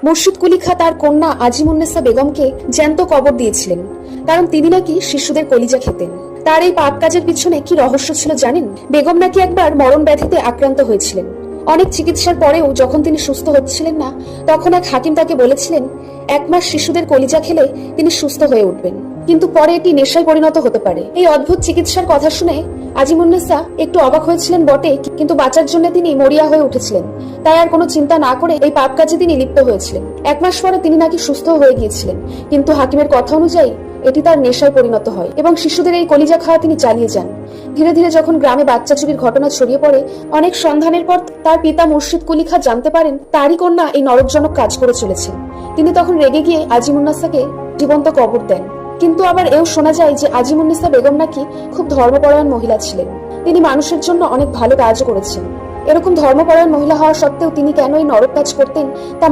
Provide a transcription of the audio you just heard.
মুর্শিদ কুলি খাঁ তার কন্যা আজিমুন্নেসা বেগমকে জ্যান্ত কবর দিয়েছিলেন, কারণ তিনি নাকি শিশুদের কলিজা খেতেন। তার এই পাপ কাজের পিছনে কি রহস্য ছিল জানেন? বেগম নাকি একবার মরণ ব্যাধিতে আক্রান্ত হয়েছিলেন। অনেক চিকিৎসার পরেও যখন তিনি সুস্থ হচ্ছিলেন না, তখন এক হাকিম তাকে বলেছিলেন 1 মাস শিশুদের কলিজা খেলে তিনি সুস্থ হয়ে উঠবেন, কিন্তু পরে এটি নেশায় পরিণত হতে পারে। এই অদ্ভুত চিকিৎসার কথা শুনে আজিমুন্নেসা একটু অবাক হয়েছিলেন বটে, কিন্তু বাঁচার জন্য তিনি মরিয়া হয়ে উঠেছিলেন। তাই আর কোনো চিন্তা না করে এই পাপ কাজে তিনি লিপ্ত হয়েছিলেন। 1 মাস পরে তিনি নাকি সুস্থ হয়ে গিয়েছিলেন, কিন্তু হাকিমের কথা অনুযায়ী এটি তার নেশায় পরিণত হয় এবং শিশুদের এই কলিজা খাওয়া তিনি চালিয়ে যান। ধীরে ধীরে যখন গ্রামে বাচ্চা চুরির ঘটনা ছড়িয়ে পড়ে, অনেক সন্ধানের পর তার পিতা মুর্শিদ কুলি খাঁ জানতে পারেন তারই কন্যা এই নরকজনক কাজ করে চলেছেন। তিনি তখন রেগে গিয়ে আজিমুন্নেসাকে জীবন্ত কবর দেন। কিন্তু আবার এও শোনা যায় যে আজিমুন্নেসা বেগম নাকি খুব ধর্মপরায়ণ মহিলা ছিলেন। তিনি মানুষের জন্য অনেক ভালো কাজও করেছেন। এরকম ধর্মপরায়ণ মহিলা হওয়া সত্ত্বেও তিনি কেন এই নরক কাজ করতেন তা